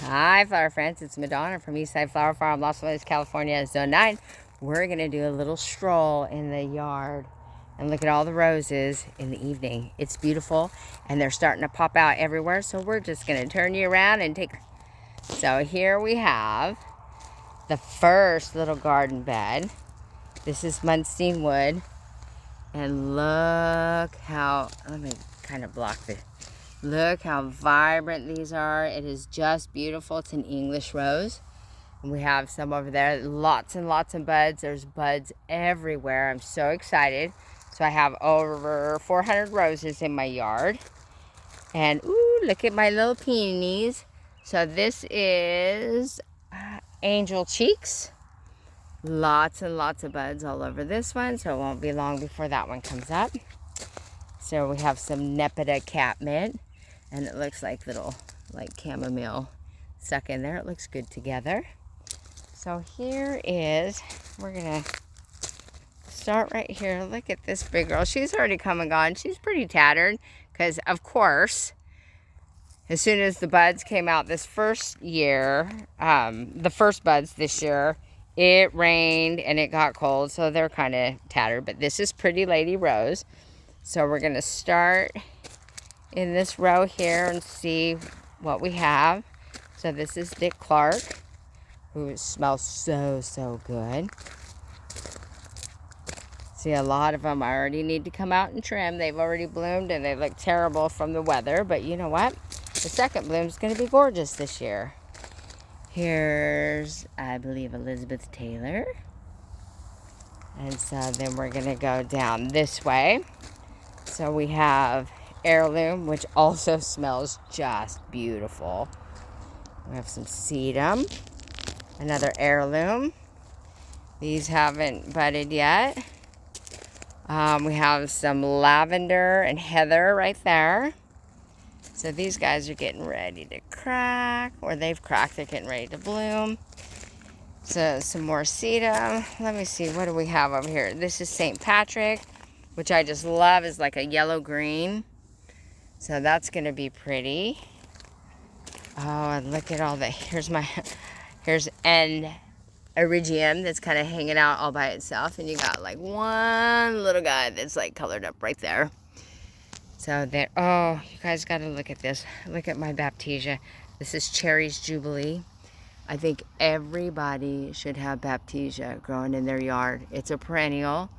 Hi flower friends, it's Madonna from Eastside Flower Farm, Las Vegas, California, Zone 9. We're going to do a little stroll in the yard and look at all the roses in the evening. It's beautiful and they're starting to pop out everywhere, so we're just going to turn you around and take... So here we have the first little garden bed. This is Munstein wood, and look how... Let me kind of block this. Look how vibrant these are. It is just beautiful. It's an English rose. And we have some over there. Lots and lots of buds. There's buds everywhere. I'm so excited. So I have over 400 roses in my yard. And ooh, look at my little peonies. So this is Angel Cheeks. Lots and lots of buds all over this one. So it won't be long before that one comes up. So we have some Nepeta Catmint. And it looks like little, like chamomile stuck in there. It looks good together. So here is, we're gonna start right here. Look at this big girl. She's already come and gone. She's pretty tattered because, of course, as soon as the buds came out this first year, the first buds this year, it rained and it got cold, so they're kind of tattered. But this is Pretty Lady Rose. So we're gonna start in this row here and see what we have. So this is Dick Clark, who smells so good. See, a lot of them I already need to come out and trim. They've already bloomed and they look terrible from the weather, but you know what? The second bloom is going to be gorgeous this year. Here's, I believe, Elizabeth Taylor. And so then we're going to go down this way. So we have Heirloom, which also smells just beautiful. We have some sedum, another Heirloom. These haven't budded yet. We have some lavender and heather right there. So these guys are getting ready to crack, or they've cracked, they're getting ready to bloom. So some more sedum. Let me see, what do we have over here? This is St. Patrick, which I just love, is like a yellow green. So that's going to be pretty. Oh, and look at all the, here's N. Erigium that's kind of hanging out all by itself. And you got like one little guy that's like colored up right there. So there, oh, you guys got to look at this. Look at my Baptisia. This is Cherry's Jubilee. I think everybody should have Baptisia growing in their yard. It's a perennial.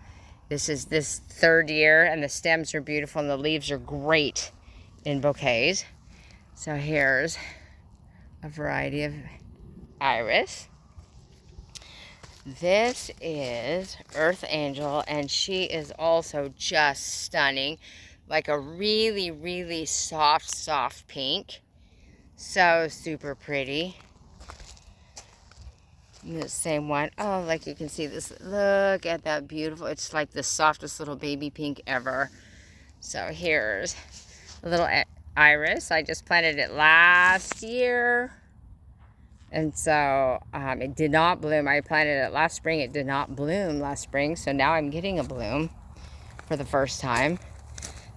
This is this third year and the stems are beautiful and the leaves are great in bouquets. So here's a variety of iris. This is Earth Angel, and she is also just stunning. Like a really soft pink. So super pretty. And the same one. Oh, like you can see this. Look at that beautiful. It's like the softest little baby pink ever. So here's a little iris. I just planted it last year. And so it did not bloom. I planted it last spring. It did not bloom last spring. So now I'm getting a bloom for the first time.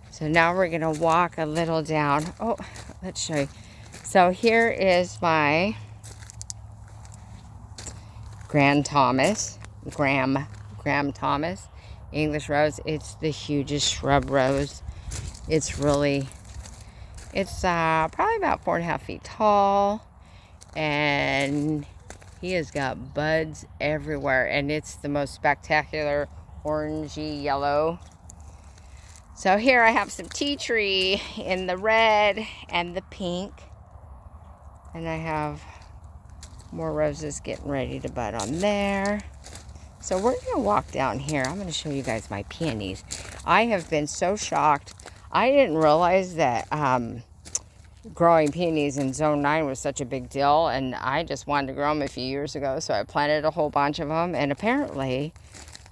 So now we're going to walk a little down. Oh, let's show you. So here is my Graham Thomas English rose. It's the hugest shrub rose. It's really, it's probably about 4.5 feet tall. And he has got buds everywhere, and it's the most spectacular orangey yellow. So here I have some tea tree in the red and the pink, and I have more roses getting ready to bud on there. So we're gonna walk down here. I'm gonna show you guys my peonies. I have been so shocked. I didn't realize that growing peonies in Zone 9 was such a big deal, and I just wanted to grow them a few years ago, so I planted a whole bunch of them, and apparently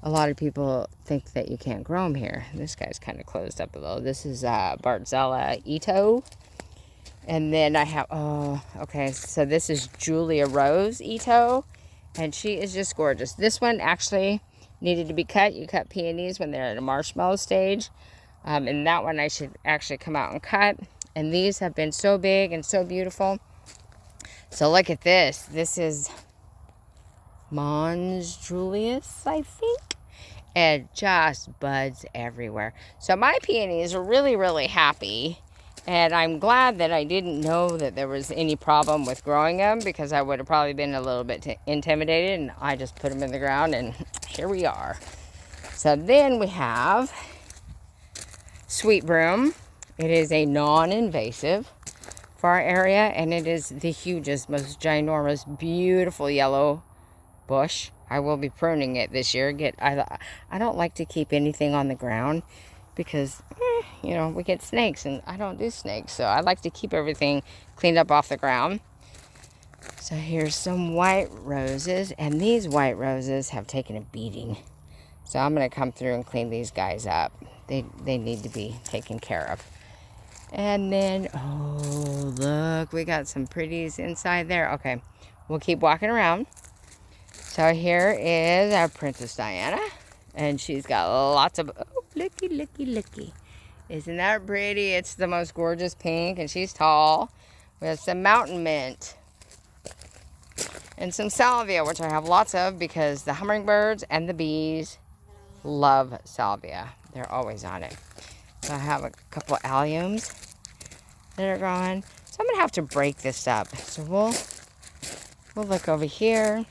a lot of people think that you can't grow them here. This guy's kind of closed up a little. This is Bartzella Ito, and then I have, oh, okay, so this is Julia Rose Ito, and she is just gorgeous. This one actually needed to be cut. You cut peonies when they're at a marshmallow stage, and that one I should actually come out and cut. And these have been so big and so beautiful So look at this. This is Mons Julius, I think. And just buds everywhere. So my peonies are really, really happy. And I'm glad that I didn't know that there was any problem with growing them, because I would have probably been a little bit intimidated, and I just put them in the ground and here we are. So then we have Sweet Broom. It is a non-invasive for our area, and it is the hugest, most ginormous, beautiful yellow bush. I will be pruning it this year. I don't like to keep anything on the ground because, you know, we get snakes, and I don't do snakes. So I like to keep everything cleaned up off the ground. So here's some white roses, and these white roses have taken a beating. So I'm going to come through and clean these guys up. They need to be taken care of. And then, oh, look, we got some pretties inside there. Okay, we'll keep walking around. So here is our Princess Diana, and she's got lots of, oh, looky, looky, looky. Isn't that pretty? It's the most gorgeous pink, and she's tall. We have some mountain mint and some salvia, which I have lots of because the hummingbirds and the bees love salvia. They're always on it. So I have a couple alliums that are growing. So I'm going to have to break this up. So we'll look over here.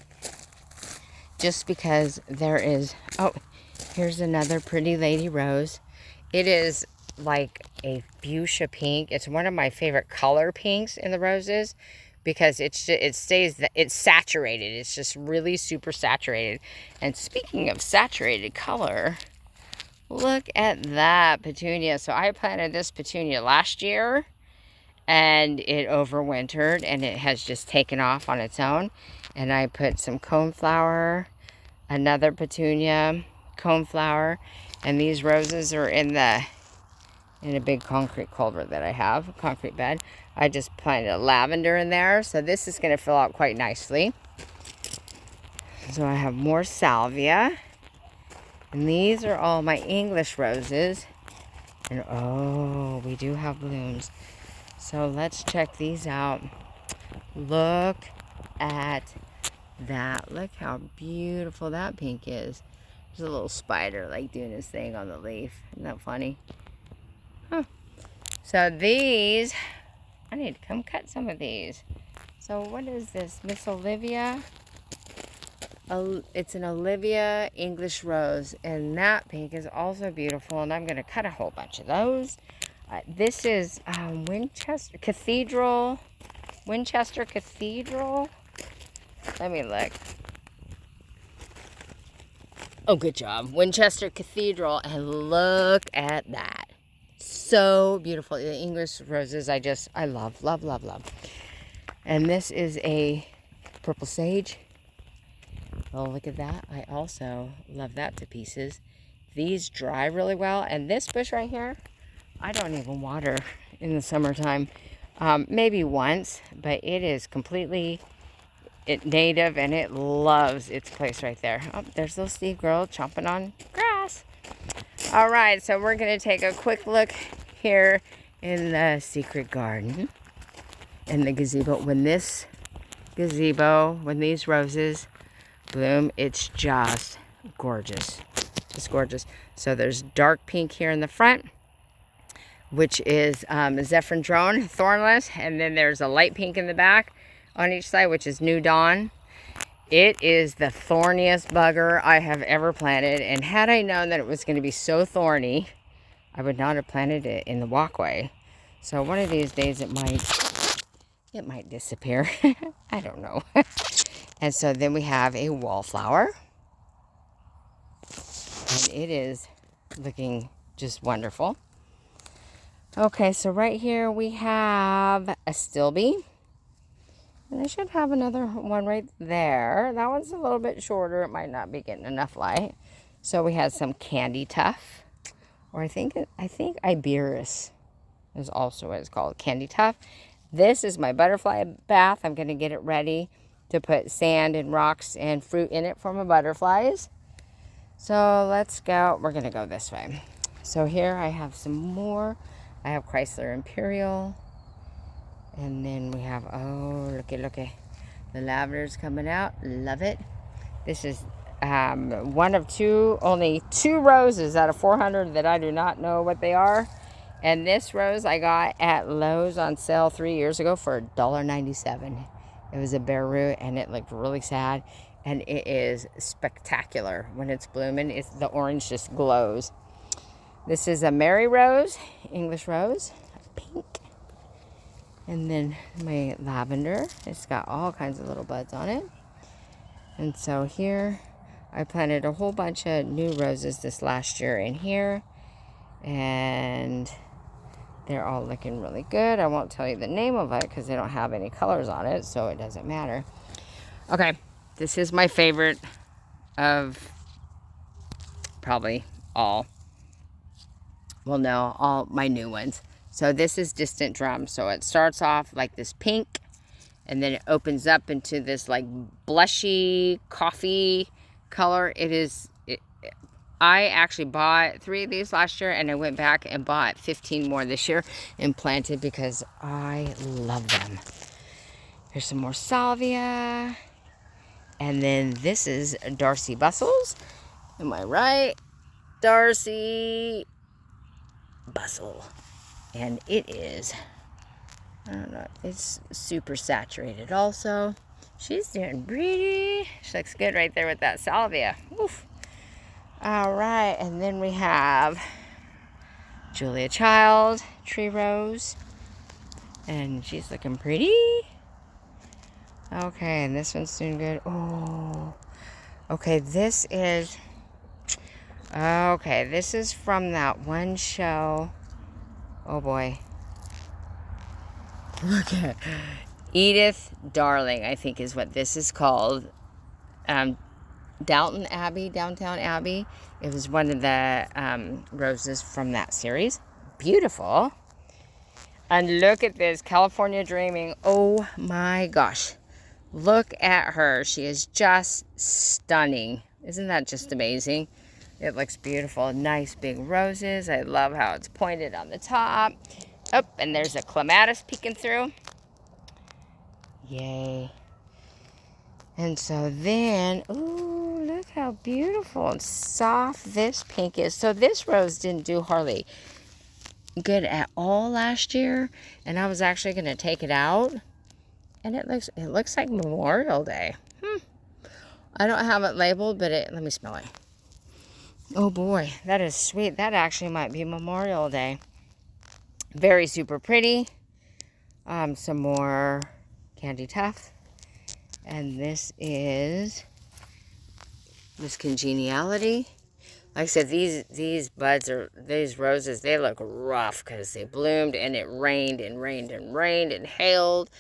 Just because there is, oh, here's another pretty lady rose. It is like a fuchsia pink. It's one of my favorite color pinks in the roses because it's saturated. It's just really super saturated. And speaking of saturated color, look at that petunia. So I planted this petunia last year, and it overwintered, and it has just taken off on its own. And I put some coneflower, another petunia, coneflower, and these roses are in a big concrete culvert that I have, a concrete bed. I just planted a lavender in there, so this is going to fill out quite nicely. So I have more salvia, and these are all my English roses. And oh, we do have blooms. So let's check these out. Look at that. Look how beautiful that pink is. There's a little spider like doing his thing on the leaf. Isn't that funny? Huh. So these, I need to come cut some of these. So what is this? Miss Olivia? It's an Olivia English rose, and that pink is also beautiful, and I'm going to cut a whole bunch of those. This is Winchester Cathedral. Let me look. Oh, good job. Winchester Cathedral, and look at that. So beautiful. The English roses, I love, love, love, love. And this is a purple sage. Oh, look at that. I also love that to pieces. These dry really well, and this bush right here, I don't even water in the summertime. Maybe once, but it is completely native, and it loves its place right there. Oh, there's little Steve girl chomping on grass. All right, so we're going to take a quick look here in the secret garden in the gazebo. When these roses bloom, it's just gorgeous. It's gorgeous. So there's dark pink here in the front, which is Zephyrdrone thornless, and then there's a light pink in the back on each side, which is New Dawn. It is the thorniest bugger I have ever planted, and had I known that it was going to be so thorny, I would not have planted it in the walkway. So one of these days it might disappear. I don't know. And so then we have a wallflower, and it is looking just wonderful. Okay, so right here we have a Stilby. And I should have another one right there. That one's a little bit shorter. It might not be getting enough light. So we have some Candy Tuft. Or I think Iberis is also what it's called, Candy Tuft. This is my butterfly bath. I'm going to get it ready to put sand and rocks and fruit in it for my butterflies. So let's go. We're going to go this way. So here I have some more. I have Chrysler Imperial. And then we have, oh, looky. The lavender's coming out. Love it. This is one of two, only 2 roses out of 400 that I do not know what they are. And this rose I got at Lowe's on sale 3 years ago for $1.97. It was a bare root and it looked really sad. And it is spectacular when it's blooming. The orange just glows. This is a Mary Rose, English rose, pink. And then my lavender. It's got all kinds of little buds on it. And so here, I planted a whole bunch of new roses this last year in here. And they're all looking really good. I won't tell you the name of it because they don't have any colors on it, so it doesn't matter. Okay, this is my favorite of probably all. Well, no, all my new ones. So this is Distant Drum. So it starts off like this pink, and then it opens up into this like blushy coffee color. I actually bought 3 of these last year, and I went back and bought 15 more this year and planted because I love them. Here's some more salvia. And then this is Darcy Bustles. Am I right? Darcy Bustle. And it is, I don't know, it's super saturated also. She's doing pretty. She looks good right there with that salvia. Oof. All right, and then we have Julia Child, tree rose. And she's looking pretty. Okay, and this one's doing good. Oh, okay, this is from that one show. Oh boy. Look at Edith Darling, I think is what this is called. Downtown Abbey. It was one of the roses from that series. Beautiful. And look at this, California Dreaming. Oh my gosh. Look at her. She is just stunning. Isn't that just amazing? It looks beautiful. Nice big roses. I love how it's pointed on the top. Oh, and there's a clematis peeking through. Yay. And so then, ooh, look how beautiful and soft this pink is. So this rose didn't do hardly good at all last year. And I was actually going to take it out. And it looks like Memorial Day. I don't have it labeled, but let me smell it. Oh boy, that is sweet. That actually might be Memorial Day. Very super pretty. Some more Candy Tuft. And this is Miss Congeniality. Like I said, these roses, they look rough because they bloomed and it rained and rained and rained and hailed.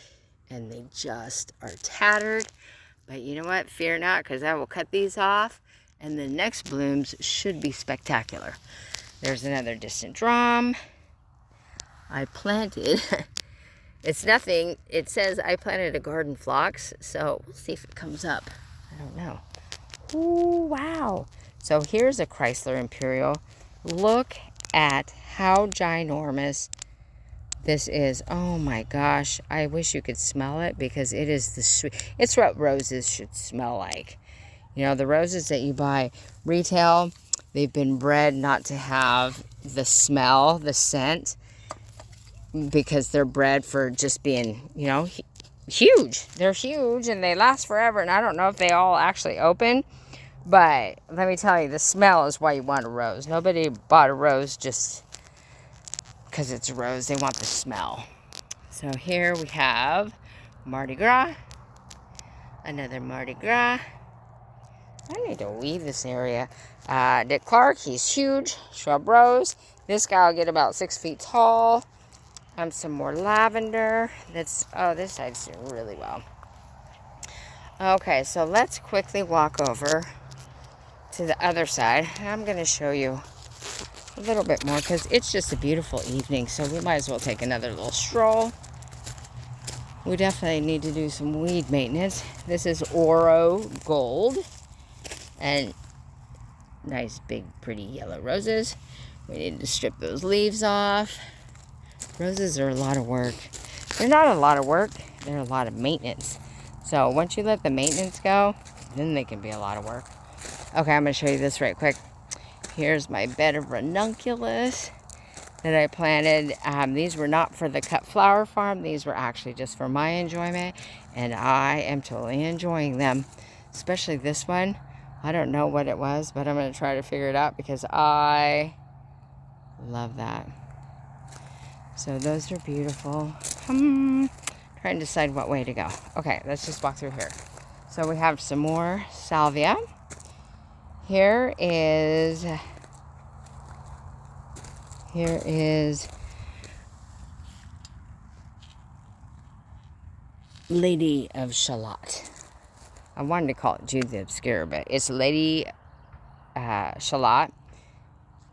And they just are tattered. But you know what? Fear not, because I will cut these off. And the next blooms should be spectacular. There's another Distant Drum. I planted, it's nothing. It says I planted a garden phlox. So we'll see if it comes up. I don't know. Ooh, wow. So here's a Chrysler Imperial. Look at how ginormous this is. Oh my gosh. I wish you could smell it because it is the sweet. It's what roses should smell like. You know, the roses that you buy retail, they've been bred not to have the smell, the scent, because they're bred for just being, you know, huge. They're huge and they last forever. And I don't know if they all actually open. But let me tell you, the smell is why you want a rose. Nobody bought a rose just because it's a rose. They want the smell. So here we have Mardi Gras. Another Mardi Gras. I need to weed this area. Dick Clark, he's huge. Shrub rose. This guy will get about 6 feet tall. Some more lavender. This side's doing really well. Okay, so let's quickly walk over to the other side. I'm going to show you a little bit more because it's just a beautiful evening. So we might as well take another little stroll. We definitely need to do some weed maintenance. This is Oro Gold. And nice big pretty yellow roses. We need to strip those leaves off. Roses are a lot of work. They're not a lot of work. They're a lot of maintenance. So once you let the maintenance go, then they can be a lot of work. Okay, I'm going to show you this right quick. Here's my bed of ranunculus that I planted. These were not for the cut flower farm. These were actually just for my enjoyment. And I am totally enjoying them. Especially this one. I don't know what it was, but I'm going to try to figure it out because I love that. So those are beautiful. Trying to decide what way to go. Okay, let's just walk through here. So we have some more salvia. Here is Lady of Shalott. I wanted to call it Jude the Obscure, but it's Lady Shalott.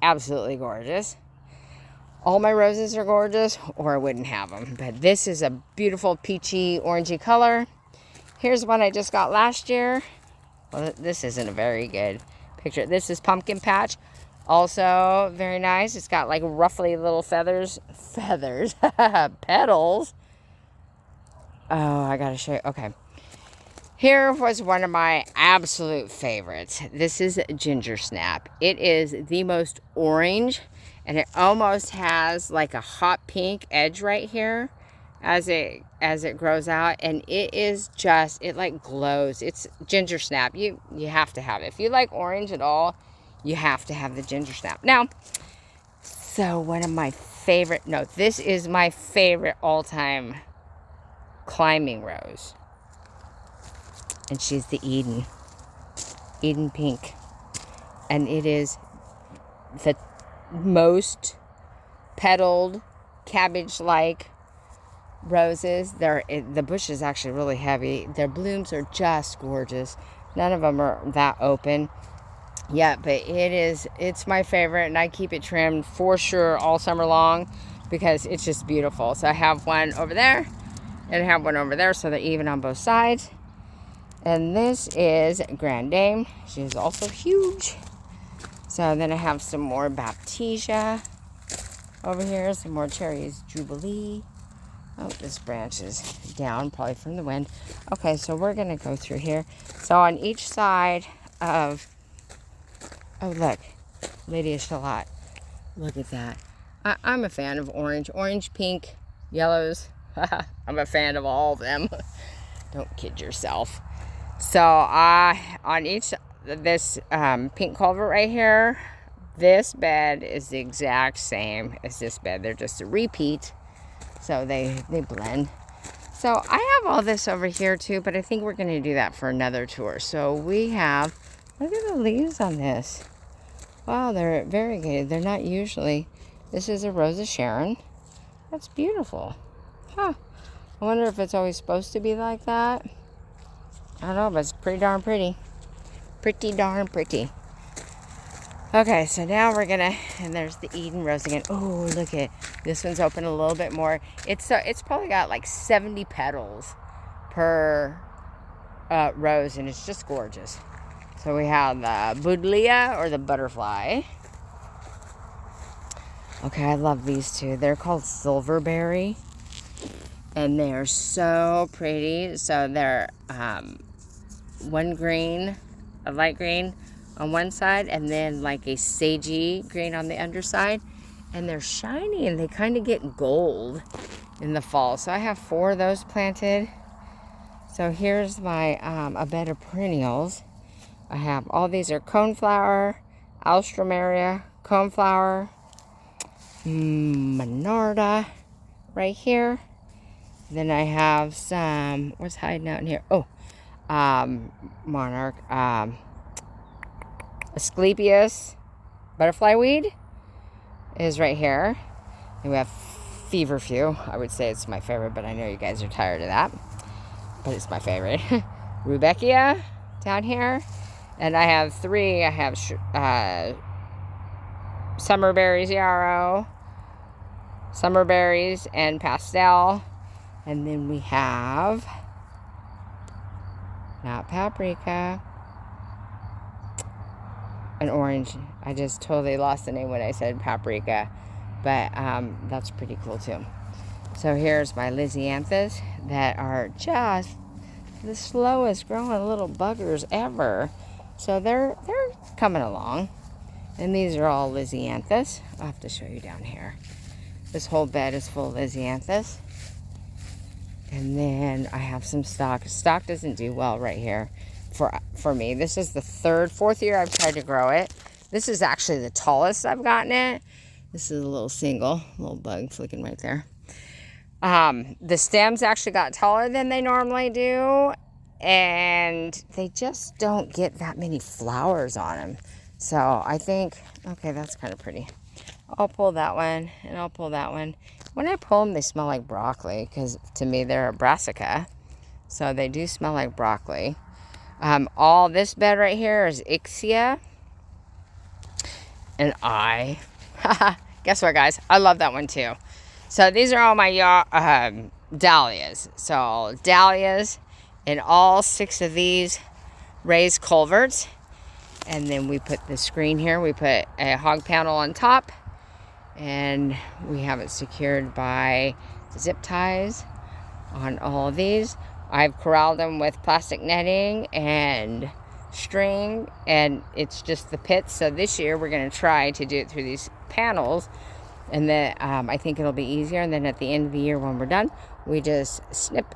Absolutely gorgeous. All my roses are gorgeous, or I wouldn't have them. But this is a beautiful peachy, orangey color. Here's one I just got last year. Well, this isn't a very good picture. This is Pumpkin Patch. Also very nice. It's got like roughly little feathers, petals. Oh, I gotta show you. Okay. Here was one of my absolute favorites. This is Ginger Snap. It is the most orange, and it almost has like a hot pink edge right here as it grows out, and it is just, it like glows. It's Ginger Snap. You have to have it. If you like orange at all, you have to have the Ginger Snap. Now, so one of my favorite, no, this is my favorite all-time climbing rose. And she's the Eden Pink. And it is the most petaled, cabbage-like roses. The bush is actually really heavy. Their blooms are just gorgeous. None of them are that open yet, but it's my favorite, and I keep it trimmed for sure all summer long because it's just beautiful. So I have one over there, and I have one over there, so they're even on both sides. And this is Grand Dame. She is also huge. So then I have some more Baptisia over here. Some more Cherries Jubilee. Oh, this branch is down, probably from the wind. Okay, so we're going to go through here. So on each side of... Oh, look. Lady of Shalott. Look at that. I'm a fan of orange. Orange, pink, yellows. I'm a fan of all of them. Don't kid yourself. So on each, this pink culvert right here, this bed is the exact same as this bed. They're just a repeat, so they blend. So I have all this over here too, but I think we're going to do that for another tour. So we have, look at the leaves on this. Wow, they're variegated. They're not usually. This is a Rose of Sharon. That's beautiful. Huh. I wonder if it's always supposed to be like that. I don't know, but it's pretty darn pretty. Pretty darn pretty. Okay, so now we're gonna, and there's the Eden Rose again. Oh, look at, this one's open a little bit more. It's probably got like 70 petals per rose, and it's just gorgeous. So we have the Buddleia, or the butterfly. Okay, I love these two. They're called Silverberry, and they are so pretty. So they're one green, a light green on one side, and then like a sagey green on the underside, and they're shiny, and they kind of get gold in the fall. So I have 4 of those planted. So here's my a bed of perennials. I have all these are coneflower, alstroemeria, coneflower, monarda right here. Then I have some, what's hiding out in here? Oh, monarch, Asclepias butterfly weed is right here. And we have feverfew. I would say it's my favorite, but I know you guys are tired of that. But it's my favorite. Rudbeckia down here. And I have 3. I have Summerberries yarrow, Summerberries, and pastel. And then we have, not paprika, an orange. I just totally lost the name when I said paprika, but that's pretty cool too. So here's my Lysianthus that are just the slowest growing little buggers ever. So they're coming along. And these are all Lysianthus. I'll have to show you down here. This whole bed is full of Lysianthus. And then I have some stock. Stock doesn't do well right here for me. This is the fourth year I've tried to grow it. This is actually the tallest I've gotten it. This is a little single, little bug flicking right there. The stems actually got taller than they normally do, and they just don't get that many flowers on them. So I think, okay, that's kind of pretty. I'll pull that one, and I'll pull that one. When I pull them, they smell like broccoli, because to me, they're a brassica. So they do smell like broccoli. All this bed right here is Ixia. And guess what, guys? I love that one, too. So these are all my dahlias. So dahlias and all 6 of these raised culverts. And then we put the screen here. We put a hog panel on top. And we have it secured by zip ties on all of these. I've corralled them with plastic netting and string. And it's just the pits. So this year we're going to try to do it through these panels. And then I think it'll be easier. And then at the end of the year when we're done, we just snip,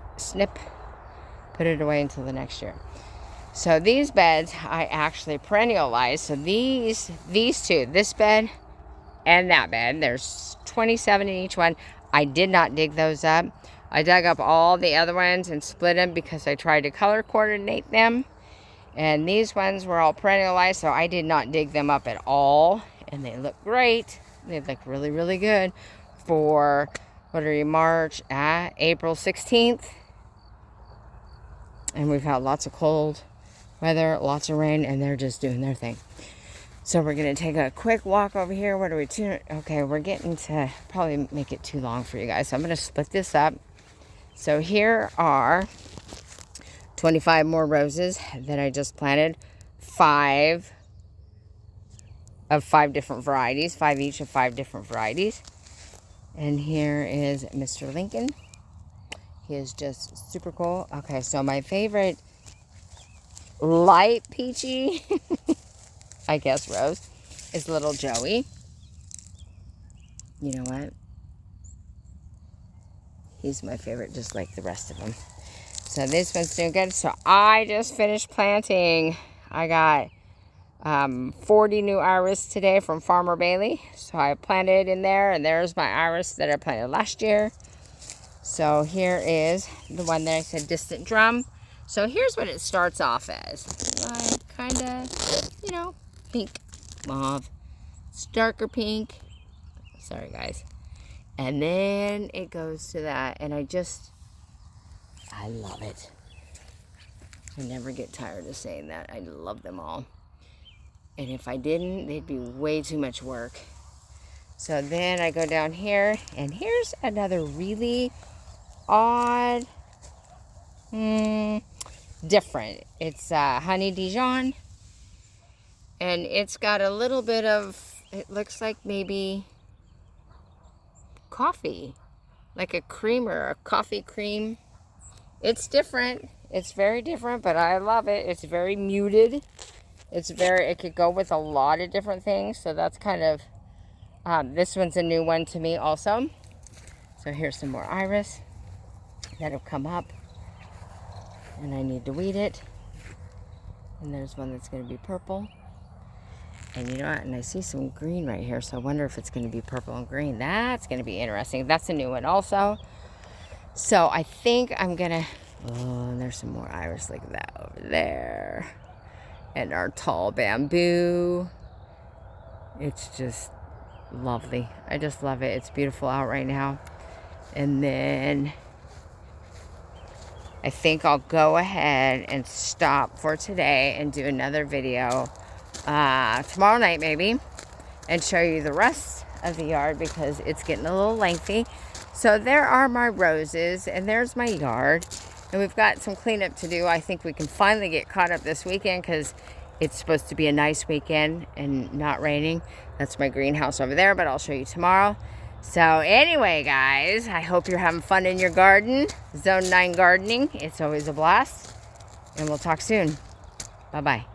put it away until the next year. So these beds I actually perennialize. So these two, this bed and that bed, there's 27 in each one. I did not dig those up. I dug up all the other ones and split them because I tried to color coordinate them. And these ones were all perennialized, so I did not dig them up at all. And they look great. They look really, really good for, March, April 16th. And we've had lots of cold weather, lots of rain, and they're just doing their thing. So we're going to take a quick walk over here. What are we doing? Okay, we're getting to probably make it too long for you guys. So I'm going to split this up. So here are 25 more roses that I just planted. 5 of 5 different varieties. 5 each of 5 different varieties. And here is Mr. Lincoln. He is just super cool. Okay, so my favorite light peachy I guess rose is little Joey. You know what? He's my favorite, just like the rest of them. So this one's doing good. So I just finished planting. I got 40 new iris today from Farmer Bailey. So I planted in there, and there's my iris that I planted last year. So here is the one that I said distant drum. So here's what it starts off as. Like kind of, pink, mauve. It's darker pink. Sorry, guys. And then it goes to that. And I love it. I never get tired of saying that. I love them all. And if I didn't, they'd be way too much work. So then I go down here. And here's another really odd, different. It's Honey Dijon. And it's got a little bit of, it looks like maybe coffee. Like a cream or a coffee cream. It's different. It's very different, but I love it. It's very muted. It could go with a lot of different things. So that's kind of, this one's a new one to me also. So here's some more iris that have come up. And I need to weed it. And there's one that's going to be purple. And you know what? And I see some green right here. So I wonder if it's going to be purple and green. That's going to be interesting. That's a new one also. So I think I'm going to... Oh, and there's some more iris like that over there. And our tall bamboo. It's just lovely. I just love it. It's beautiful out right now. And then I think I'll go ahead and stop for today and do another video tomorrow night maybe, and show you the rest of the yard because it's getting a little lengthy. So there are my roses, and there's my yard, and we've got some cleanup to do. I think we can finally get caught up this weekend because it's supposed to be a nice weekend and not raining. That's my greenhouse over there, but I'll show you tomorrow. So anyway, guys, I hope you're having fun in your garden. Zone 9 gardening. It's always a blast. And we'll talk soon. Bye-bye.